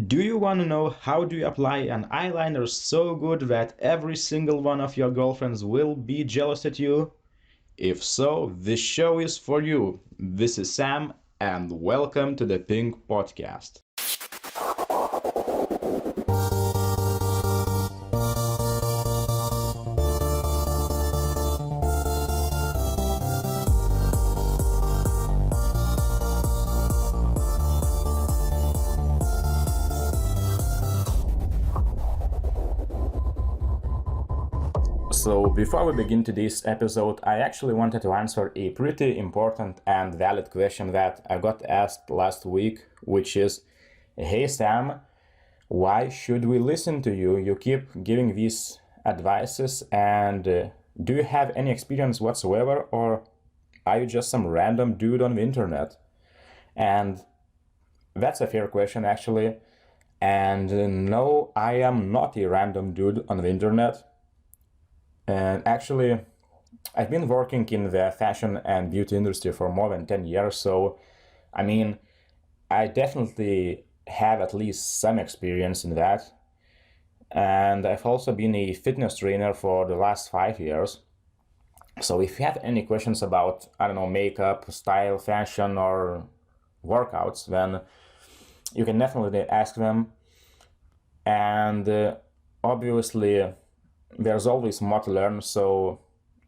Do you want to know how do you apply an eyeliner so good that every single one of your girlfriends will be jealous at you? If so, this show is for you. This is Sam, and welcome to the Pink Podcast. So before we begin today's episode, I actually wanted to answer a pretty important and valid question that I got asked last week, which is, hey Sam, why should we listen to you? You keep giving these advices, and do you have any experience whatsoever, or are you just some random dude on the internet? And that's a fair question actually. And no, I am not a random dude on the internet. And actually, I've been working in the fashion and beauty industry for more than 10 years, so I definitely have at least some experience in that. And I've also been a fitness trainer for the last 5 years. So if you have any questions about, makeup, style, fashion, or workouts, then you can definitely ask them. And obviously, there's always more to learn, so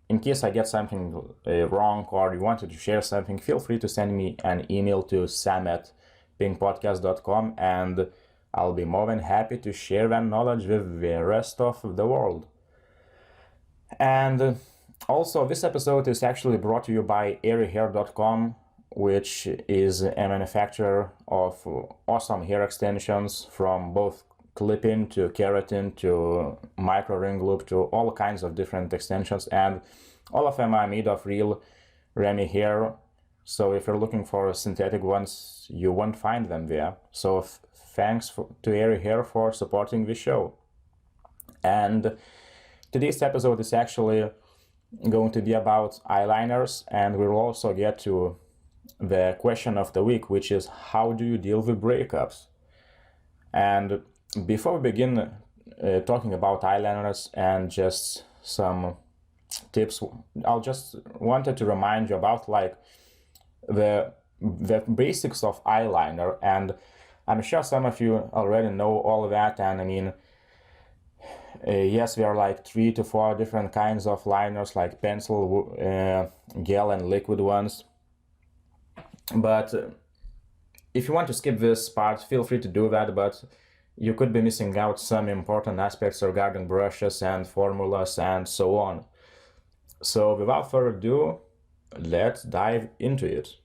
in case I get something wrong or you wanted to share something, feel free to send me an email to sam@pinkpodcast.com, and I'll be more than happy to share that knowledge with the rest of the world. And also, this episode is actually brought to you by airyhair.com, which is a manufacturer of awesome hair extensions, from both clip-in to keratin to micro ring loop to all kinds of different extensions, and all of them are made of real Remy hair. So if you're looking for synthetic ones, you won't find them there. So thanks to Airy Hair for supporting the show. And today's episode is actually going to be about eyeliners, and we'll also get to the question of the week, which is, how do you deal with breakups? And before we begin talking about eyeliners and just some tips, I'll just wanted to remind you about the basics of eyeliner. And I'm sure some of you already know all of that. And yes, there are 3 to 4 different kinds of liners, like pencil, gel, and liquid ones. But if you want to skip this part, feel free to do that. But you could be missing out some important aspects regarding brushes and formulas and so on. So without further ado, let's dive into it.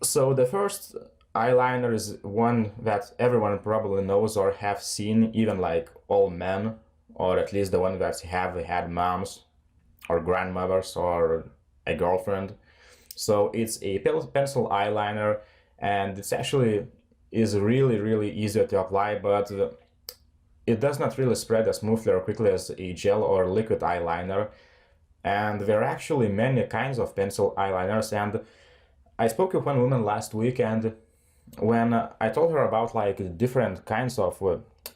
So the first eyeliner is one that everyone probably knows or have seen, even all men, or at least the one that have had moms or grandmothers or a girlfriend. So it's a pencil eyeliner, and it's actually is really easier to apply, but it does not really spread as smoothly or quickly as a gel or liquid eyeliner. And there are actually many kinds of pencil eyeliners, and I spoke with one woman last week, and when I told her about different kinds of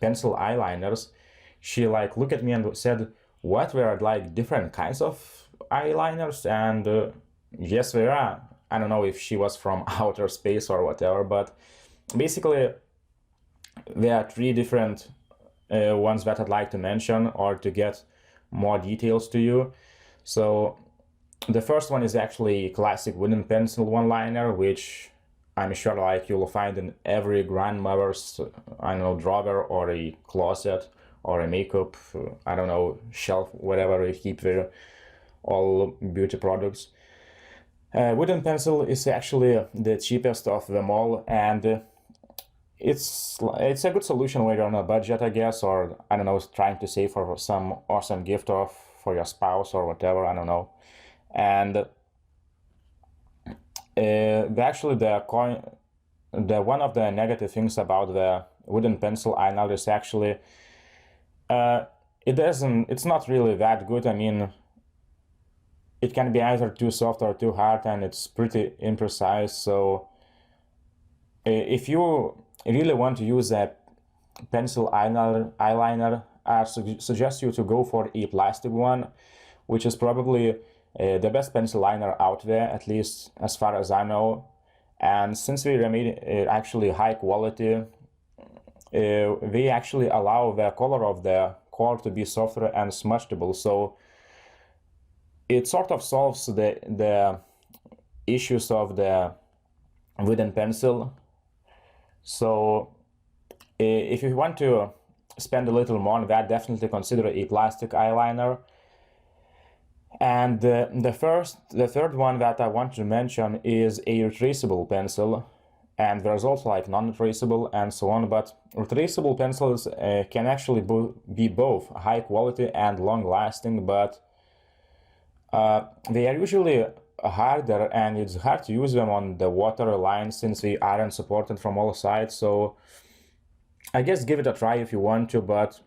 pencil eyeliners, she looked at me and said, what, there are different kinds of eyeliners? And yes, there are. I don't know if she was from outer space or whatever, but basically, there are 3 different ones that I'd like to mention, or to get more details to you. So the first one is actually a classic wooden pencil one-liner, which I'm sure you'll find in every grandmother's drawer or a closet or a makeup shelf, whatever you keep their all beauty products. Wooden pencil is actually the cheapest of them all, and it's a good solution when you're on a budget, I guess, or trying to save for some awesome gift for your spouse or whatever, I don't know. And one of the negative things about the wooden pencil eyeliner is actually it's not really that good. It can be either too soft or too hard, and it's pretty imprecise. So if you really want to use a pencil eyeliner, I suggest you to go for a plastic one, which is probably the best pencil liner out there, at least as far as I know. And since we made actually high quality, we actually allow the color of the core to be softer and smudgeable, so it sort of solves the issues of the wooden pencil. So if you want to spend a little more on that, definitely consider a plastic eyeliner. And the third one that I want to mention is a retraceable pencil. And there's also like non-retraceable and so on, but retraceable pencils can actually be both high quality and long lasting, but they are usually harder, and it's hard to use them on the water line since they aren't supported from all sides. So I guess give it a try if you want to, but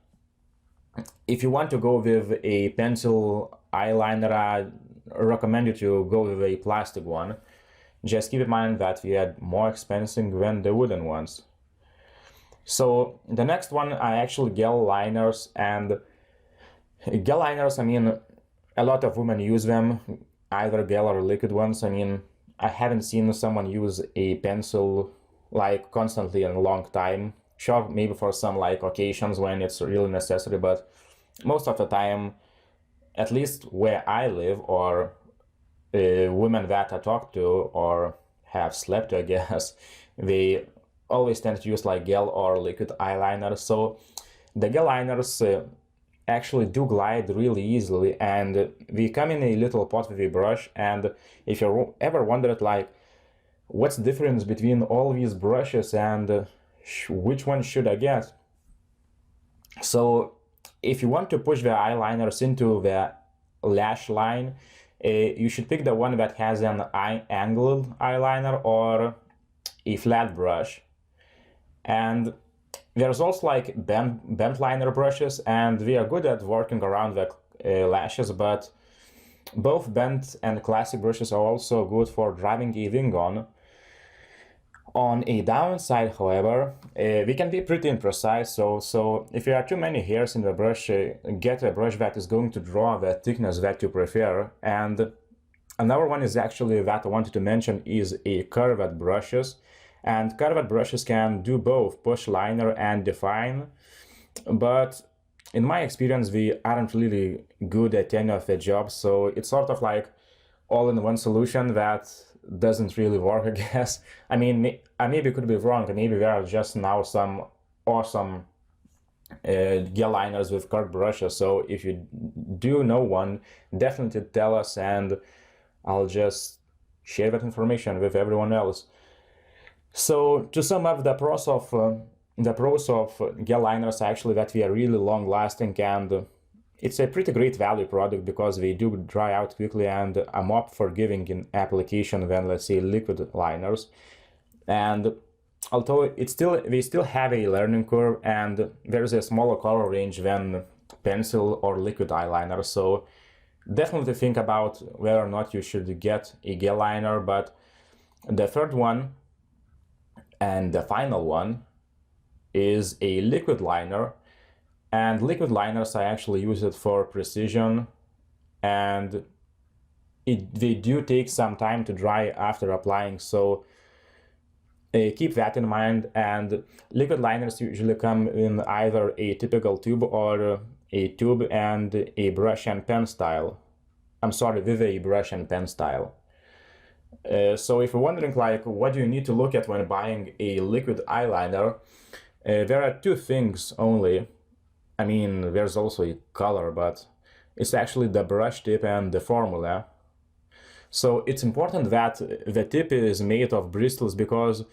if you want to go with a pencil eyeliner, I recommend you to go with a plastic one. Just keep in mind that they are more expensive than the wooden ones. So the next one are actually gel liners, and gel liners, I mean, a lot of women use them, either gel or liquid ones. I mean, I haven't seen someone use a pencil like constantly in a long time. Sure, maybe for some like occasions when it's really necessary, but most of the time, at least where I live, or women that I talk to or have slept to, I guess, they always tend to use like gel or liquid eyeliner. So the gel liners actually do glide really easily, and they come in a little pot with a brush. And if you ever wondered like what's the difference between all these brushes and which one should I get, so if you want to push the eyeliners into the lash line, you should pick the one that has an angled eyeliner or a flat brush. And there's also like bent liner brushes, and they are good at working around the lashes, but both bent and classic brushes are also good for driving a wing on. On a downside, however, we can be pretty imprecise, so if there are too many hairs in the brush, get a brush that is going to draw the thickness that you prefer. And another one is actually that I wanted to mention is a curved brushes. And curved brushes can do both push liner and define, but in my experience, we aren't really good at any of the jobs, so it's sort of like all-in-one solution that doesn't really work, I guess. I mean, I maybe could be wrong, maybe there are just now some awesome gel liners with curved brushes, so if you do know one, definitely tell us and I'll just share that information with everyone else. So to sum up, the pros of gel liners are actually that they are really long lasting, and it's a pretty great value product because they do dry out quickly and are more forgiving in application than, let's say, liquid liners. And although they still have a learning curve, and there's a smaller color range than pencil or liquid eyeliner, so definitely think about whether or not you should get a gel liner. But the third one and the final one is a liquid liner. And liquid liners, I actually use it for precision, and they do take some time to dry after applying, so keep that in mind. And liquid liners usually come in either a typical tube or a tube and a brush and pen style. I'm sorry, with a brush and pen style. So if you're wondering like what do you need to look at when buying a liquid eyeliner, there are two things only. I mean, there's also a color, but it's actually the brush tip and the formula. So it's important that the tip is made of bristles, because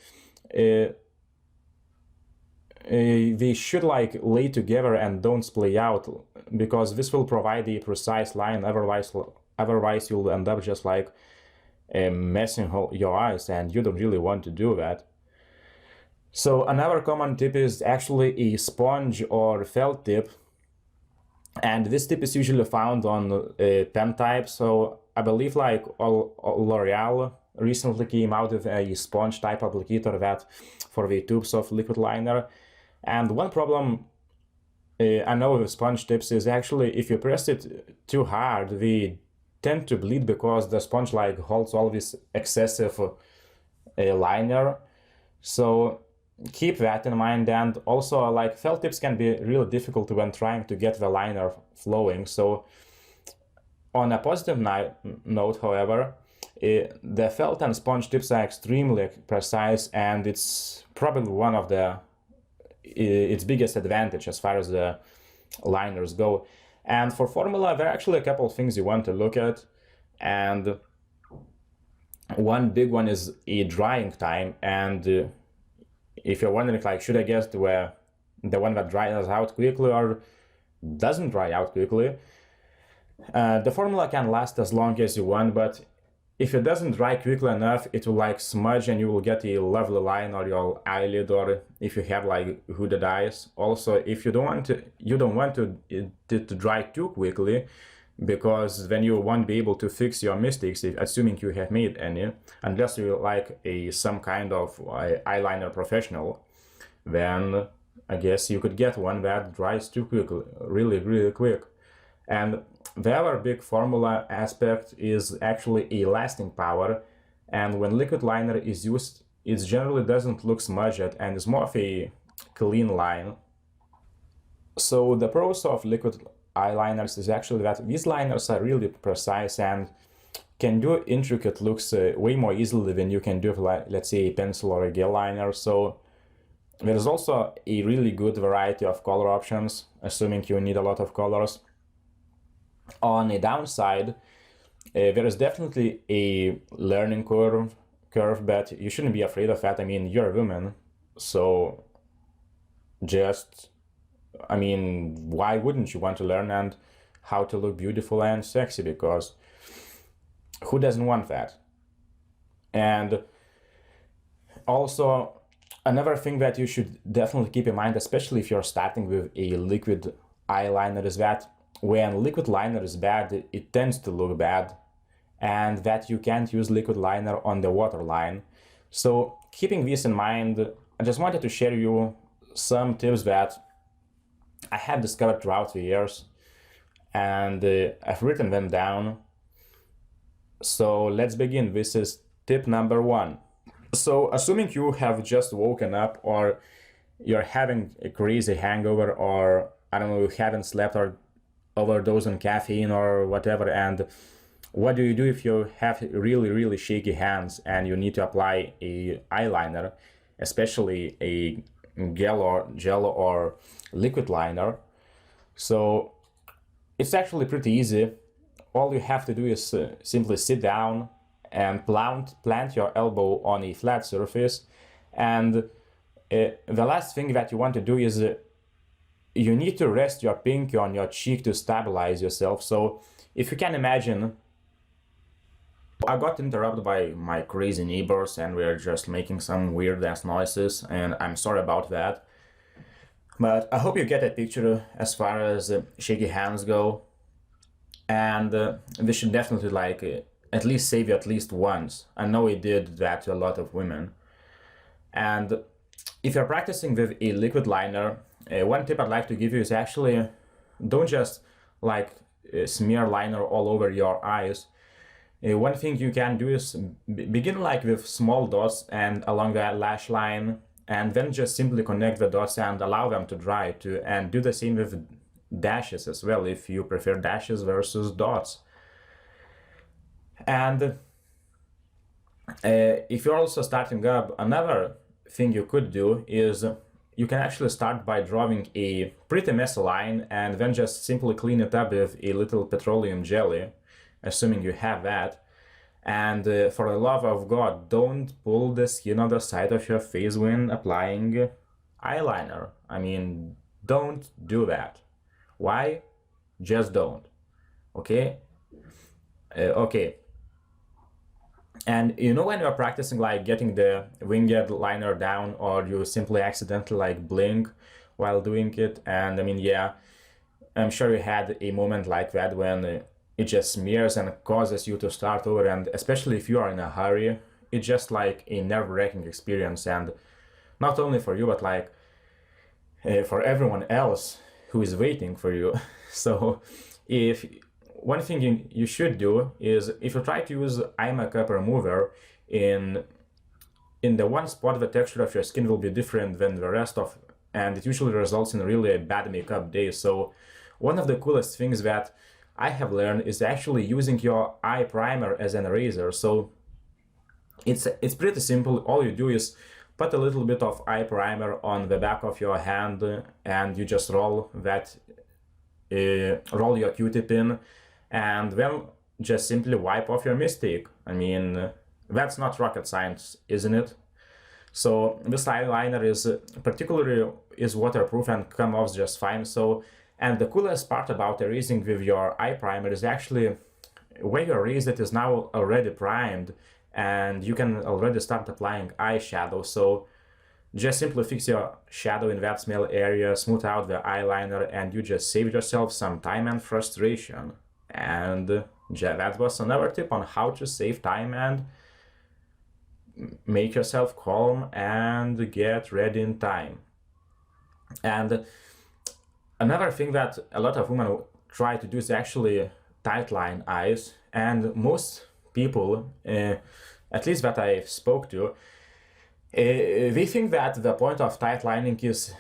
they should like lay together and don't splay out, because this will provide a precise line. Otherwise you'll end up just like messing your eyes, and you don't really want to do that. So another common tip is actually a sponge or felt tip, and this tip is usually found on pen type. So I believe like L'Oreal recently came out with a sponge type applicator that for the tubes of liquid liner. And one problem I know with sponge tips is actually if you press it too hard, they tend to bleed because the sponge like holds all this excessive liner. So keep that in mind. And also like felt tips can be really difficult when trying to get the liner flowing. So on a positive note, however, the felt and sponge tips are extremely precise, and it's probably one of its biggest advantage as far as the liners go. And for formula, there are actually a couple of things you want to look at, and one big one is a drying time. And if you're wondering, like, should I guess the one that dries out quickly or doesn't dry out quickly, the formula can last as long as you want, but if it doesn't dry quickly enough, it will like smudge and you will get a lovely line on your eyelid, or if you have like hooded eyes. Also, if you don't want to dry too quickly, because then you won't be able to fix your mistakes, assuming you have made any, unless you're like some kind of eyeliner professional. Then I guess you could get one that dries too quickly, really quick. And the other big formula aspect is actually a lasting power, and when liquid liner is used, it generally doesn't look smudged and is more of a clean line. So the pros of liquid eyeliners is actually that these liners are really precise and can do intricate looks way more easily than you can do with, like, let's say, a pencil or a gel liner. So there's also a really good variety of color options, assuming you need a lot of colors. On a downside, there is definitely a learning curve, but you shouldn't be afraid of that. I mean, you're a woman, so why wouldn't you want to learn and how to look beautiful and sexy? Because who doesn't want that? And also, another thing that you should definitely keep in mind, especially if you're starting with a liquid eyeliner, is that when liquid liner is bad, it tends to look bad, and that you can't use liquid liner on the waterline. So keeping this in mind, I just wanted to share you some tips that I have discovered throughout the years, and I've written them down. So let's begin. This is tip number 1. So assuming you have just woken up, or you're having a crazy hangover, or I don't know, you haven't slept or overdose on caffeine or whatever, and what do you do if you have really shaky hands and you need to apply a eyeliner, especially a gel or liquid liner? So it's actually pretty easy. All you have to do is simply sit down and plant your elbow on a flat surface, and the last thing that you want to do is you need to rest your pinky on your cheek to stabilize yourself. So if you can imagine, I got interrupted by my crazy neighbors and we're just making some weird ass noises, and I'm sorry about that. But I hope you get a picture as far as shaky hands go. And this should definitely at least save you at least once. I know it did that to a lot of women. And if you're practicing with a liquid liner, one tip I'd like to give you is actually don't just smear liner all over your eyes. One thing you can do is begin with small dots and along the lash line, and then just simply connect the dots and allow them to dry too, and do the same with dashes as well, if you prefer dashes versus dots. And if you're also starting up, another thing you could do is you can actually start by drawing a pretty messy line and then just simply clean it up with a little petroleum jelly, assuming you have that. And for the love of God, don't pull the skin on the side of your face when applying eyeliner. I mean, don't do that. Why? Just don't. Okay? Okay. And you know when you're practicing getting the winged liner down, or you simply accidentally blink while doing it, and I mean, yeah, I'm sure you had a moment like that when it just smears and causes you to start over, and especially if you are in a hurry, it's just a nerve-wracking experience, and not only for you, but for everyone else who is waiting for you. So if one thing you should do is, if you try to use eye makeup remover in the one spot, the texture of your skin will be different than the rest of, and it usually results in really a bad makeup day. So one of the coolest things that I have learned is actually using your eye primer as an eraser. So it's pretty simple. All you do is put a little bit of eye primer on the back of your hand, and you just roll your Q-tip in, and then just simply wipe off your mistake. I mean, that's not rocket science, isn't it? So this eyeliner is waterproof and comes off just fine. So, and the coolest part about erasing with your eye primer is actually where you erase it is now already primed, and you can already start applying eyeshadow. So just simply fix your shadow in that small area, smooth out the eyeliner, and you just save yourself some time and frustration. And that was another tip on how to save time and make yourself calm and get ready in time. And another thing that a lot of women try to do is actually tight line eyes, and most people, at least that I spoke to, they think that the point of tight lining is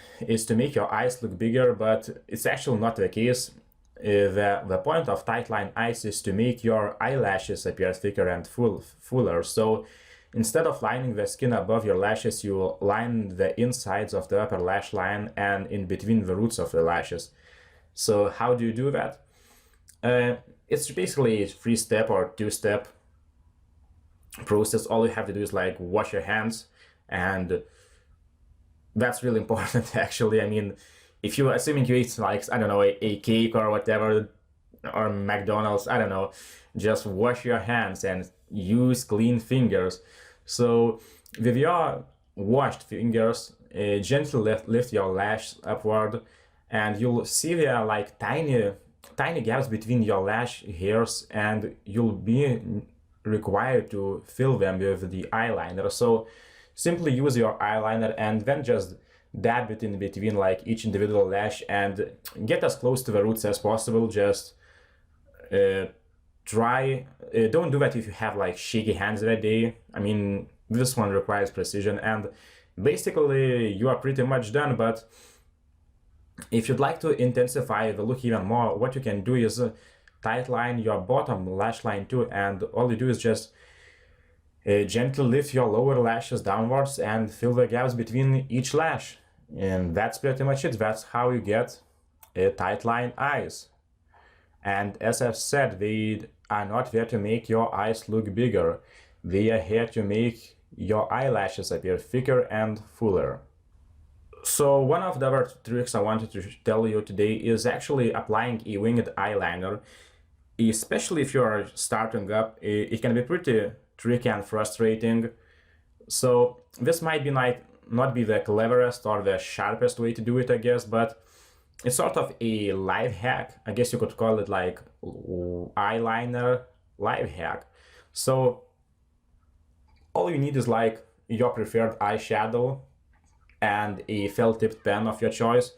to make your eyes look bigger, but it's actually not the case. The point of tight line eyes is to make your eyelashes appear thicker and fuller. So instead of lining the skin above your lashes, you line the insides of the upper lash line and in between the roots of the lashes. So how do you do that? It's basically a 3-step or 2-step process. All you have to do is like wash your hands, and that's really important actually. I mean, if you, assuming you eat like, I don't know, a cake or whatever, or McDonald's, I don't know, just wash your hands and use clean fingers. So with your washed fingers, gently lift your lash upward, and you'll see there are like tiny gaps between your lash hairs, and you'll be required to fill them with the eyeliner. So simply use your eyeliner and then just dab it in between like each individual lash and get as close to the roots as possible. Just don't do that if you have like shaky hands that day. I mean, this one requires precision, and basically you are pretty much done. But if you'd like to intensify the look even more, what you can do is tight line your bottom lash line too, and all you do is just gently lift your lower lashes downwards and fill the gaps between each lash. And that's pretty much it. That's how you get tight line eyes. And as I've said, they are not there to make your eyes look bigger. They are here to make your eyelashes appear thicker and fuller. So one of the other tricks I wanted to tell you today is actually applying a winged eyeliner. Especially if you're starting up, it can be pretty tricky and frustrating. So this might be not be the cleverest or the sharpest way to do it, I guess, but it's sort of a life hack. I guess you could call it like eyeliner life hack. So all you need is like your preferred eyeshadow and a felt-tipped pen of your choice.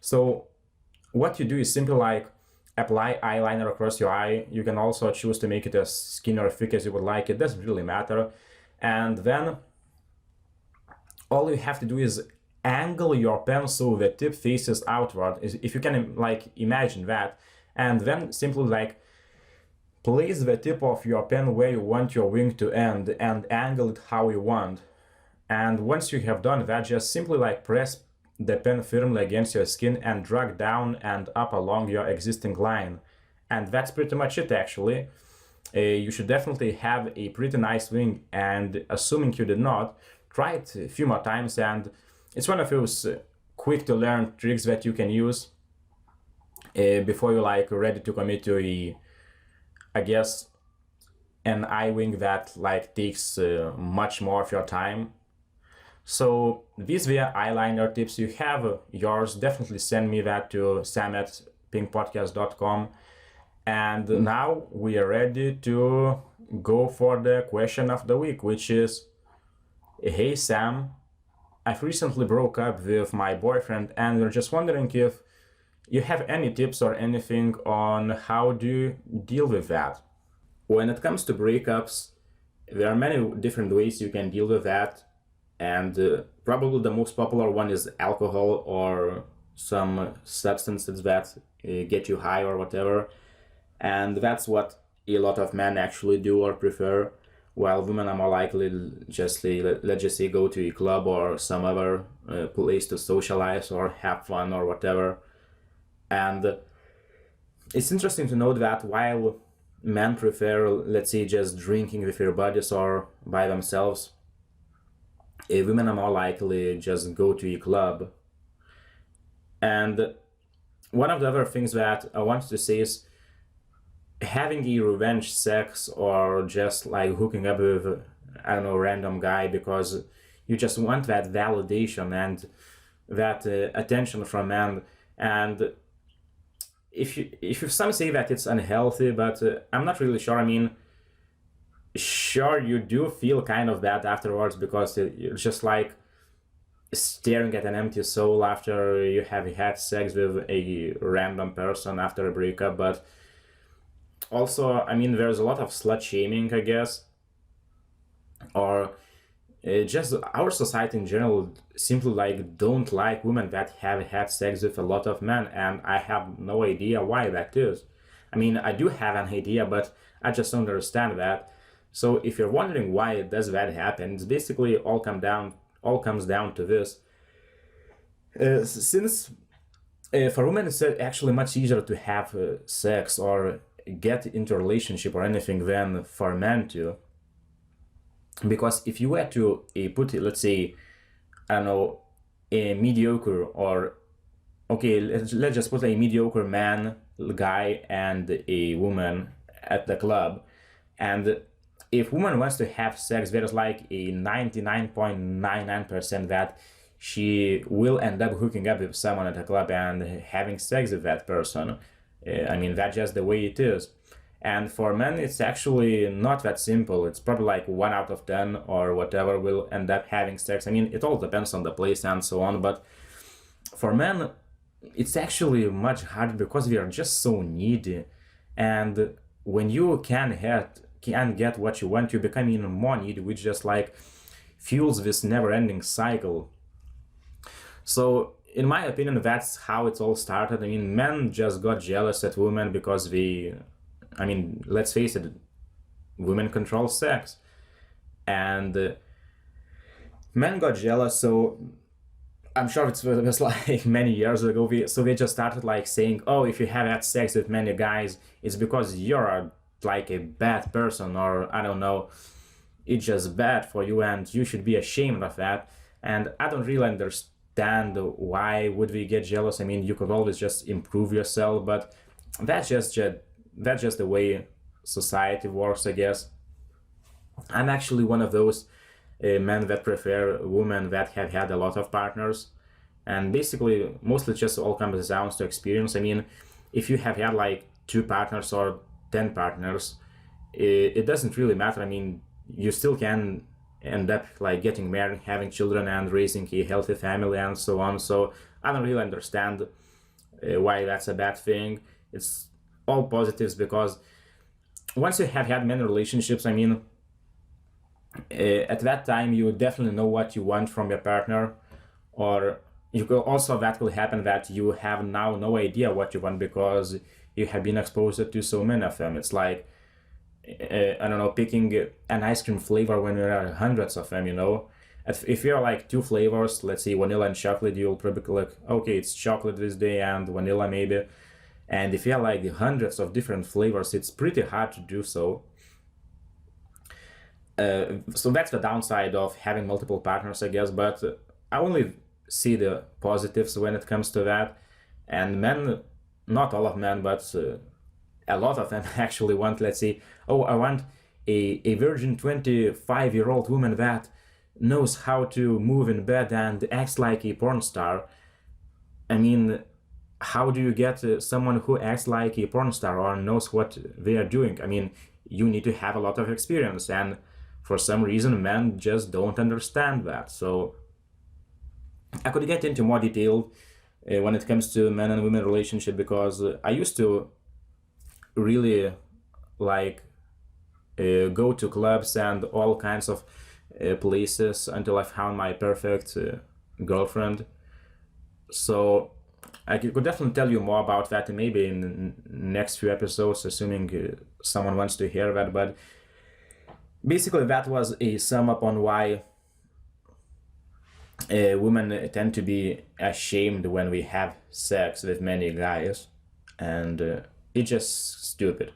So what you do is simply like apply eyeliner across your eye. You can also choose to make it as skinny or thick as you would like. It doesn't really matter. And then all you have to do is angle your pen so the tip faces outward, if you can like imagine that, and then simply like place the tip of your pen where you want your wing to end and angle it how you want. And once you have done that, just simply like press the pen firmly against your skin and drag down and up along your existing line. And that's pretty much it actually. You should definitely have a pretty nice wing, and assuming you did not, try it a few more times, and it's one of those quick to learn tricks that you can use before you're like ready to commit to I guess an eye wing that like takes much more of your time. So these were eyeliner tips. You have yours, definitely send me that to sam@pinkpodcast.com. And now we are ready to go for the question of the week, which is, hey Sam, I've recently broke up with my boyfriend, and we're just wondering if you have any tips or anything on how to deal with that. When it comes to breakups, there are many different ways you can deal with that, and probably the most popular one is alcohol or some substances that get you high or whatever, and that's what a lot of men actually do or prefer, while women are more likely let's just say go to a club or some other place to socialize or have fun or whatever. And it's interesting to note that while men prefer, let's say, just drinking with their buddies or by themselves, women are more likely just go to a club. And one of the other things that I wanted to say is having a revenge sex or just like hooking up with, I don't know, random guy because you just want that validation and that attention from men. And if some say that it's unhealthy, but I'm not really sure. I mean, sure, you do feel kind of bad afterwards because you're just like staring at an empty soul after you have had sex with a random person after a breakup. But also, I mean, there's a lot of slut shaming, I guess, or just our society in general simply like don't like women that have had sex with a lot of men, and I have no idea why that is. I mean, I do have an idea, but I just don't understand that. So if you're wondering why does that happen, it's basically all comes down to this. Since for women it's actually much easier to have sex or get into a relationship or anything than for men to. Because if you were to put, let's say, I don't know, a mediocre or, okay, let's just put a mediocre man, guy, and a woman at the club, and if woman wants to have sex, there's like a 99.99% that she will end up hooking up with someone at a club and having sex with that person. I mean, that's just the way it is. And for men, it's actually not that simple. It's probably like 1 out of 10 or whatever will end up having sex. I mean, it all depends on the place and so on. But for men, it's actually much harder because we are just so needy. And when you can get what you want, you become even more needy, which just like fuels this never-ending cycle. So in my opinion, that's how it all started. I mean, men just got jealous at women because I mean, let's face it, women control sex. And men got jealous, so I'm sure it was like many years ago. So they just started like saying, oh, if you have had sex with many guys, it's because you're like a bad person, or I don't know, it's just bad for you and you should be ashamed of that. And I don't really understand why would we get jealous. I mean, you could always just improve yourself, but that's just the way society works, I guess. I'm actually one of those men that prefer women that have had a lot of partners, and basically mostly just all comes down to experience. I mean, if you have had like 2 partners or 10 partners, it doesn't really matter. I mean, you still can end up like getting married, having children, and raising a healthy family and so on. So I don't really understand why that's a bad thing. It's all positives because once you have had many relationships, I mean, at that time you definitely know what you want from your partner, or you could also, that could happen that you have now no idea what you want because you have been exposed to so many of them. It's like I don't know, picking an ice cream flavor when there are hundreds of them, you know. If you're like 2 flavors, let's say vanilla and chocolate, you'll probably be like, okay, it's chocolate this day and vanilla maybe. And if you have like the hundreds of different flavors, it's pretty hard to do so. So that's the downside of having multiple partners, I guess. But I only see the positives when it comes to that. And men, not all of men, but a lot of them actually want, let's say, oh, I want a virgin 25-year-old woman that knows how to move in bed and acts like a porn star. I mean, how do you get someone who acts like a porn star or knows what they are doing? I mean, you need to have a lot of experience, and for some reason men just don't understand that. So I could get into more detail when it comes to men and women relationship, because I used to really like go to clubs and all kinds of places until I found my perfect girlfriend. So I could definitely tell you more about that maybe in the next few episodes, assuming someone wants to hear that. But basically, that was a sum up on why women tend to be ashamed when we have sex with many guys, and it's just stupid.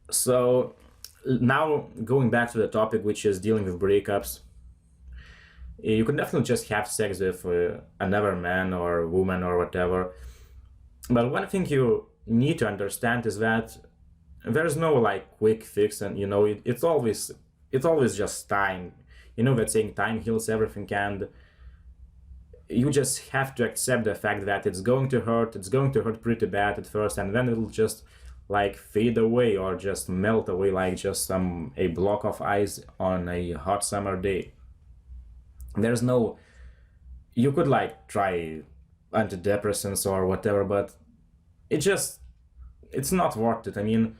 So now going back to the topic, which is dealing with breakups, you can definitely just have sex with another man or woman or whatever. But one thing you need to understand is that there's no like quick fix, and it's always just time. You know that saying, time heals everything, and you just have to accept the fact that it's going to hurt. It's going to hurt pretty bad at first, and then it'll just like fade away or just melt away like just a block of ice on a hot summer day. There's no, you could like try antidepressants or whatever, but it's not worth it. I mean,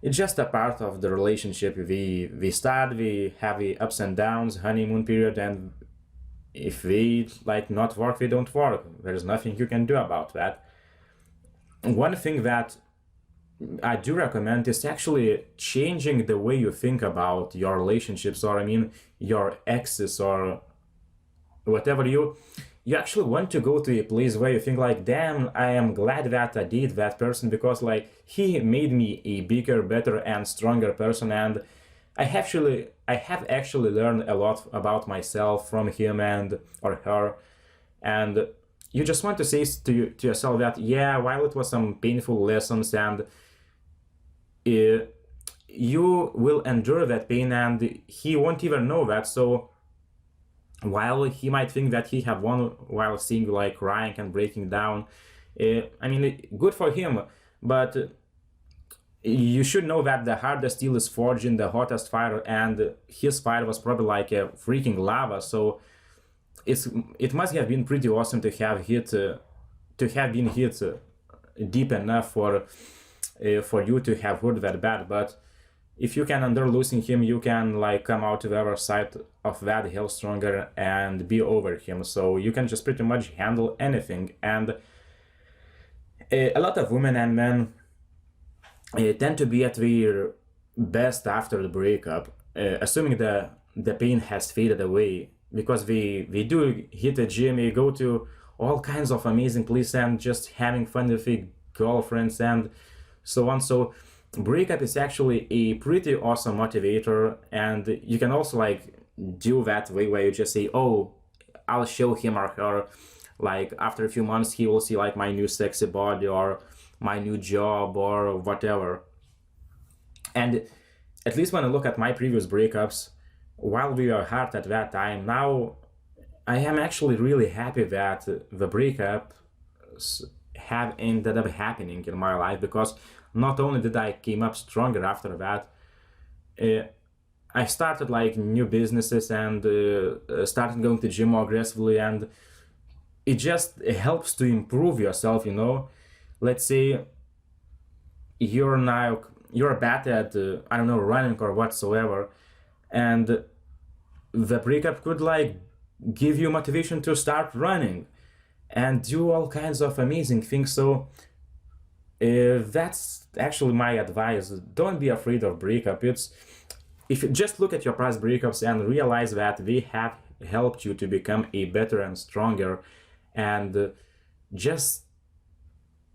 it's just a part of the relationship. We have the ups and downs, honeymoon period, and if we like not work, we don't work. There's nothing you can do about that. One thing that I do recommend is actually changing the way you think about your relationships, or I mean your exes or whatever. You actually want to go to a place where you think like, damn, I am glad that I did that person, because like he made me a bigger, better and stronger person, and I have actually learned a lot about myself from him and or her. And you just want to say to yourself that, yeah, while it was some painful lessons, and you will endure that pain, and he won't even know that. So while he might think that he have won while seeing you like crying and breaking down, I mean, good for him, but you should know that the hardest steel is forged in the hottest fire, and his fire was probably like a freaking lava. So it must have been pretty awesome to have been hit deep enough for you to have hurt that bad. But if you can endure losing him, you can like come out to the other side of that hell stronger and be over him. So you can just pretty much handle anything. And a lot of women and men tend to be at their best after the breakup, assuming the pain has faded away, because we do hit the gym, we go to all kinds of amazing places and just having fun with the girlfriends and so on. So breakup is actually a pretty awesome motivator, and you can also like do that way where you just say, oh, I'll show him or her, like after a few months he will see like my new sexy body or my new job or whatever. And at least when I look at my previous breakups, while we were hard at that time, now I am actually really happy that the breakups have ended up happening in my life, because not only did I came up stronger after that, I started like new businesses and started going to gym more aggressively, and it just helps to improve yourself, you know. Let's say you're bad at I don't know, running or whatsoever, and the breakup could like give you motivation to start running and do all kinds of amazing things. So that's actually my advice. Don't be afraid of breakup. If you just look at your past breakups and realize that they have helped you to become a better and stronger and just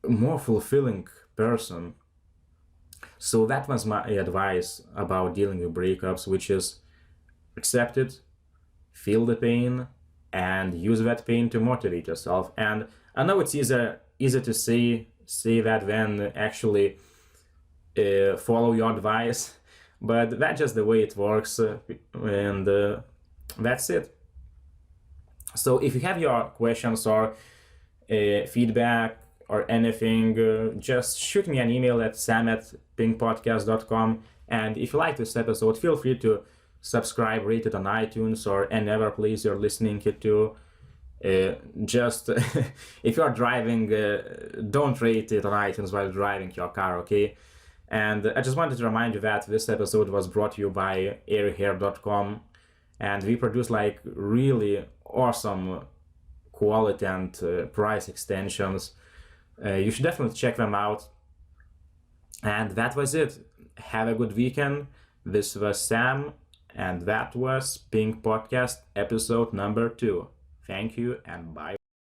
more fulfilling person. So that was my advice about dealing with breakups, which is accept it, feel the pain, and use that pain to motivate yourself. And I know it's easier to say that than actually follow your advice, but that's just the way it works, and that's it. So if you have your questions or feedback or anything, just shoot me an email at sam@pingpodcast.com. And if you like this episode, feel free to subscribe, rate it on iTunes or any other place you're listening it to. Just if you're driving, don't rate it on iTunes while driving your car, okay? And I just wanted to remind you that this episode was brought to you by airyhair.com, and we produce like really awesome quality and price extensions. You should definitely check them out. And that was it. Have a good weekend. This was Sam, and that was Pink Podcast episode number 2. Thank you and bye.